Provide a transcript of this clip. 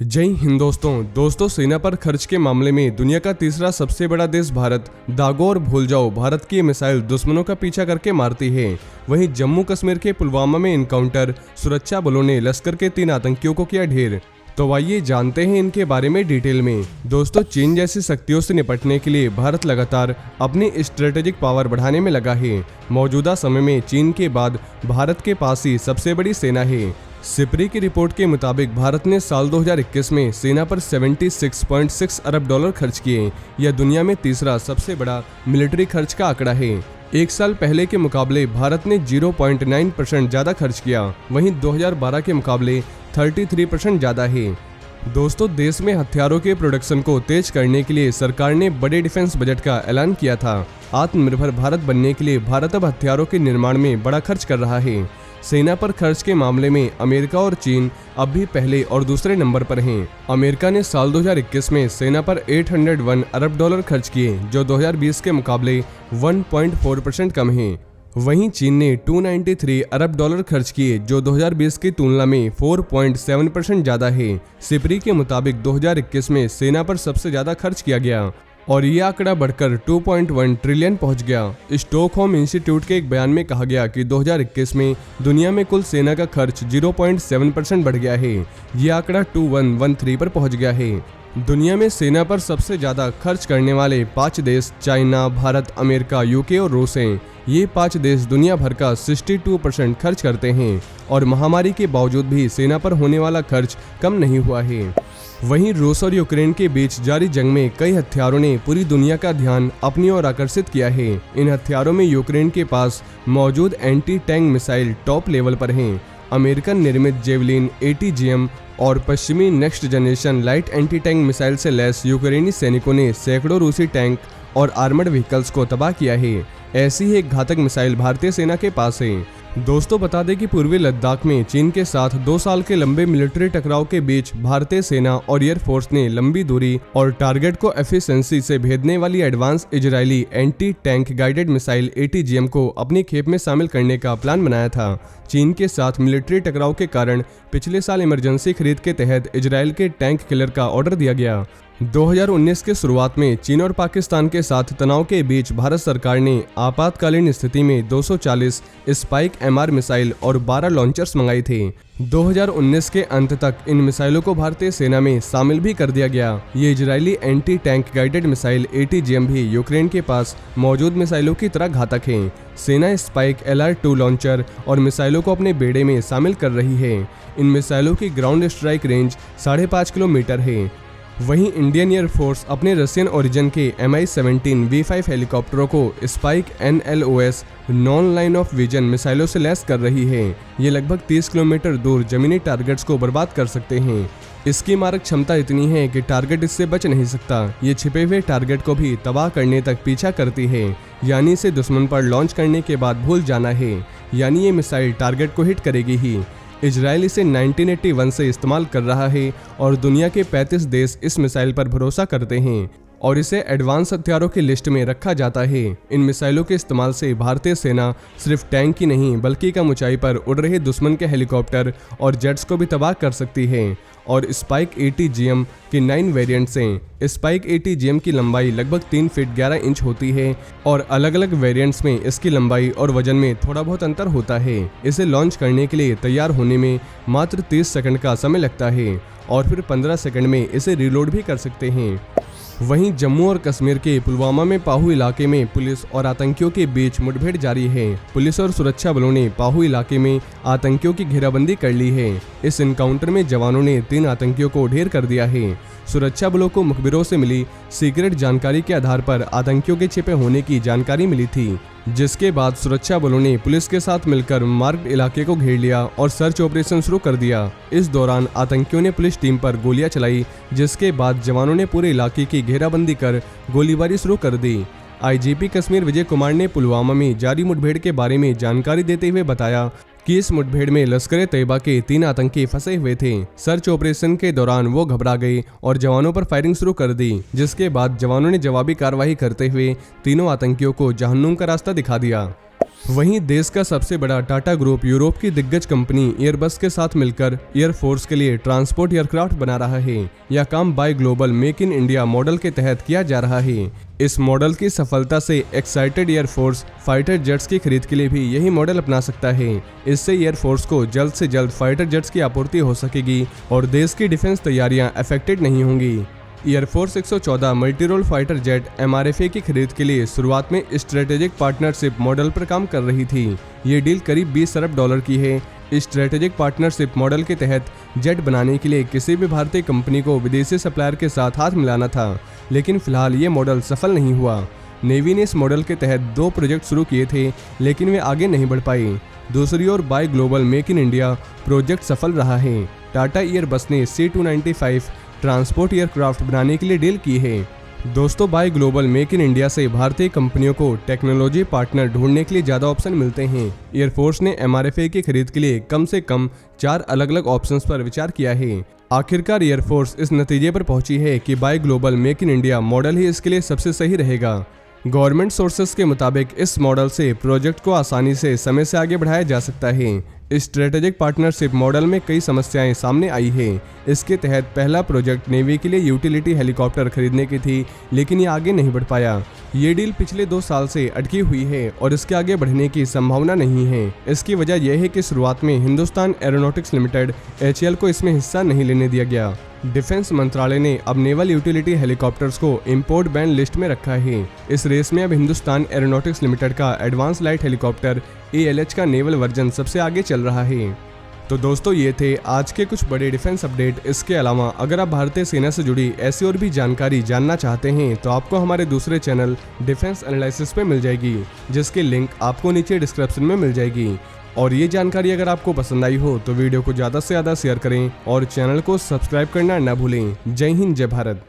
जय हिंद दोस्तों सेना पर खर्च के मामले में दुनिया का तीसरा सबसे बड़ा देश भारत दागो और भूल जाओ भारत की मिसाइल दुश्मनों का पीछा करके मारती है। वहीं जम्मू कश्मीर के पुलवामा में इनकाउंटर, सुरक्षा बलों ने लश्कर के 3 आतंकियों को किया ढेर। तो आइए जानते हैं इनके बारे में डिटेल में। दोस्तों, चीन जैसी शक्तियों से निपटने के लिए भारत लगातार अपनी स्ट्रेटेजिक पावर बढ़ाने में लगा है। मौजूदा समय में चीन के बाद भारत के पास ही सबसे बड़ी सेना है। सिप्री की रिपोर्ट के मुताबिक भारत ने साल 2021 में सेना पर 76.6 अरब डॉलर खर्च किए। यह दुनिया में तीसरा सबसे बड़ा मिलिट्री खर्च का आंकड़ा है। एक साल पहले के मुकाबले भारत ने 0.9% ज्यादा खर्च किया। वहीं 2012 के मुकाबले 33% ज्यादा है। दोस्तों, देश में हथियारों के प्रोडक्शन को तेज करने के लिए सरकार ने बड़े डिफेंस बजट का ऐलान किया था। आत्मनिर्भर भारत बनने के लिए भारत अब हथियारों के निर्माण में बड़ा खर्च कर रहा है। सेना पर खर्च के मामले में अमेरिका और चीन अब भी पहले और दूसरे नंबर पर हैं। अमेरिका ने साल 2021 में सेना पर 801 अरब डॉलर खर्च किए, जो 2020 के मुकाबले 1.4% कम है। वहीं चीन ने 293 अरब डॉलर खर्च किए, जो 2020 की तुलना में 4.7% ज्यादा है। सिप्री के मुताबिक 2021 में सेना पर सबसे ज्यादा खर्च किया गया और ये आंकड़ा बढ़कर 2.1 ट्रिलियन पहुंच गया। स्टॉकहोम इंस्टीट्यूट के एक बयान में कहा गया कि 2021 में दुनिया में कुल सेना का खर्च 0.7% बढ़ गया है। ये आंकड़ा 2113 पर पहुंच गया है। दुनिया में सेना पर सबसे ज्यादा खर्च करने वाले 5 देश चाइना, भारत, अमेरिका, यूके और रूस हैं। ये 5 देश दुनिया भर का 62% खर्च करते हैं और महामारी के बावजूद भी सेना पर होने वाला खर्च कम नहीं हुआ है। वहीं रूस और यूक्रेन के बीच जारी जंग में कई हथियारों ने पूरी दुनिया का ध्यान अपनी ओर आकर्षित किया है। इन हथियारों में यूक्रेन के पास मौजूद anti tank missile top level पर हैं। अमेरिकन निर्मित जेवलिन, ATGM और पश्चिमी next generation light anti tank missile से लैस यूक्रेनी सैनिकों ने सैकड़ों रूसी टैंक और आर्मर्ड व्हीकल्स को तबाह किया है। ऐसी ही एक घातक मिसाइल भारतीय सेना के पास है। दोस्तों, बता दें कि पूर्वी लद्दाख में चीन के साथ 2 साल के लंबे मिलिट्री टकराव के बीच भारतीय सेना और एयरफोर्स ने लंबी दूरी और टारगेट को एफिशिएंसी से भेदने वाली advance Israeli anti tank guided missile ATGM को अपनी खेप में शामिल करने का प्लान बनाया था। चीन के साथ मिलिट्री टकराव के कारण पिछले साल इमरजेंसी खरीद के तहत इजरायल के टैंक किलर का ऑर्डर दिया गया। 2019 के शुरुआत में चीन और पाकिस्तान के साथ तनाव के बीच भारत सरकार ने आपातकालीन स्थिति में 240 स्पाइक MR मिसाइल और 12 लॉन्चर्स मंगाए थे। 2019 के अंत तक इन मिसाइलों को भारतीय सेना में शामिल भी कर दिया गया। ये Israeli anti tank guided missile ATGM भी यूक्रेन के पास मौजूद मिसाइलों की तरह घातक है। सेना स्पाइक LR-2 लॉन्चर और मिसाइलों को अपने बेड़े में शामिल कर रही है। इन मिसाइलों की ग्राउंड स्ट्राइक रेंज 5.5 किलोमीटर है। वहीं इंडियन एयरफोर्स अपने रशियन ओरिजिन के Mi-17 V5 हेलीकॉप्टरों को spike NLOS non line of vision मिसाइलों से लैस कर रही है। ये लगभग 30 किलोमीटर दूर जमीनी टारगेट्स को बर्बाद कर सकते हैं। इसकी मारक क्षमता इतनी है कि टारगेट इससे बच नहीं सकता। ये छिपे हुए टारगेट को भी तबाह करने तक पीछा करती है, यानी इसे दुश्मन पर लॉन्च करने के बाद भूल जाना है, यानी ये मिसाइल टारगेट को हिट करेगी ही। इजराइल इसे 1981 से इस्तेमाल कर रहा है और दुनिया के 35 देश इस मिसाइल पर भरोसा करते हैं और इसे एडवांस हथियारों की लिस्ट में रखा जाता है। इन मिसाइलों के इस्तेमाल से भारतीय सेना सिर्फ टैंक ही नहीं बल्कि कम ऊंचाई पर उड़ रहे दुश्मन के हेलीकॉप्टर और जेट्स को भी तबाह कर सकती है। और स्पाइक ATGM के 9 वेरिएंट्स हैं। स्पाइक ATGM की लंबाई लगभग 3 फीट 11 इंच होती है और अलग अलग वेरिएंट्स में इसकी लंबाई और वजन में थोड़ा बहुत अंतर होता है। इसे लॉन्च करने के लिए तैयार होने में मात्र 30 सेकंड का समय लगता है और फिर 15 सेकंड में इसे रिलोड भी कर सकते हैं। वहीं जम्मू और कश्मीर के पुलवामा में पाहू इलाके में पुलिस और आतंकियों के बीच मुठभेड़ जारी है। पुलिस और सुरक्षा बलों ने पाहू इलाके में आतंकियों की घेराबंदी कर ली है। इस एनकाउंटर में जवानों ने 3 आतंकियों को ढेर कर दिया है। सुरक्षा बलों को मुखबिरों से मिली सीक्रेट जानकारी के आधार पर आतंकियों के छिपे होने की जानकारी मिली थी, जिसके बाद सुरक्षा बलों ने पुलिस के साथ मिलकर मार्ग इलाके को घेर लिया और सर्च ऑपरेशन शुरू कर दिया। इस दौरान आतंकियों ने पुलिस टीम पर गोलियां चलाई, जिसके बाद जवानों ने पूरे इलाके की घेराबंदी कर गोलीबारी शुरू कर दी। IGP कश्मीर विजय कुमार ने पुलवामा में जारी मुठभेड़ के बारे में जानकारी देते हुए बताया कि इस मुठभेड़ में लश्कर-ए-तैयबा के 3 आतंकी फंसे हुए थे। सर्च ऑपरेशन के दौरान वो घबरा गए और जवानों पर फायरिंग शुरू कर दी, जिसके बाद जवानों ने जवाबी कार्रवाई करते हुए तीनों आतंकियों को जहन्नुम का रास्ता दिखा दिया। वहीं देश का सबसे बड़ा टाटा ग्रुप यूरोप की दिग्गज कंपनी एयरबस के साथ मिलकर एयरफोर्स के लिए ट्रांसपोर्ट एयरक्राफ्ट बना रहा है। यह काम buy global make in India model के तहत किया जा रहा है। इस मॉडल की सफलता से एक्साइटेड एयरफोर्स फाइटर जेट्स की खरीद के लिए भी यही मॉडल अपना सकता है। इससे एयरफोर्स को जल्द से जल्द फाइटर जेट्स की आपूर्ति हो सकेगी और देश की डिफेंस तैयारियां अफेक्टेड नहीं होंगी। Air force 114 multirole fighter jet MRFA की खरीद के लिए शुरुआत में स्ट्रेटेजिक पार्टनरशिप मॉडल पर काम कर रही थी। ये डील करीब 20 अरब डॉलर की है। स्ट्रेटेजिक पार्टनरशिप मॉडल के तहत जेट बनाने के लिए किसी भी भारतीय कंपनी को विदेशी सप्लायर के साथ हाथ मिलाना था, लेकिन फिलहाल ये मॉडल सफल नहीं हुआ। नेवी ने इस मॉडल के तहत 2 प्रोजेक्ट शुरू किए थे, लेकिन वे आगे नहीं बढ़ पाए। दूसरी ओर buy global make in India project सफल रहा है। टाटा एयरबस ने C295 ट्रांसपोर्ट एयरक्राफ्ट बनाने के लिए डील की है। दोस्तों, buy global make in India से भारतीय कंपनियों को टेक्नोलॉजी पार्टनर ढूंढने के लिए ज़्यादा ऑप्शन मिलते हैं। एयरफोर्स ने MRFA की खरीद के लिए कम से कम 4 अलग अलग ऑप्शंस पर विचार किया है। आखिरकार एयरफोर्स इस नतीजे पर पहुंची है कि buy global make in India model ही इसके लिए सबसे सही रहेगा। गवर्नमेंट सोर्सेस के मुताबिक इस मॉडल से प्रोजेक्ट को आसानी से समय से आगे बढ़ाया जा सकता है। स्ट्रेटेजिक पार्टनरशिप मॉडल में कई समस्याएं सामने आई है। इसके तहत पहला प्रोजेक्ट नेवी के लिए यूटिलिटी हेलीकॉप्टर खरीदने की थी, लेकिन ये आगे नहीं बढ़ पाया। ये डील पिछले 2 साल से अटकी हुई है और इसके आगे बढ़ने की संभावना नहीं है। इसकी वजह यह है कि शुरुआत में हिंदुस्तान एरोनॉटिक्स लिमिटेड HAL को इसमें हिस्सा नहीं लेने दिया गया। डिफेंस मंत्रालय ने अब नेवल यूटिलिटी हेलीकॉप्टर्स को इंपोर्ट बैन लिस्ट में रखा है। इस रेस में अब हिंदुस्तान एरोनॉटिक्स लिमिटेड का एडवांस लाइट हेलीकॉप्टर ALH का नेवल वर्जन सबसे आगे चल रहा है। तो दोस्तों, ये थे आज के कुछ बड़े डिफेंस अपडेट। इसके अलावा अगर आप भारतीय सेना से जुड़ी ऐसी और भी जानकारी जानना चाहते हैं तो आपको हमारे दूसरे चैनल डिफेंस एनालिसिस पे मिल जाएगी, जिसकी लिंक आपको नीचे डिस्क्रिप्शन में मिल जाएगी। और ये जानकारी अगर आपको पसंद आई हो तो वीडियो को ज़्यादा से ज़्यादा शेयर करें और चैनल को सब्सक्राइब करना न भूलें। जय हिंद, जय भारत।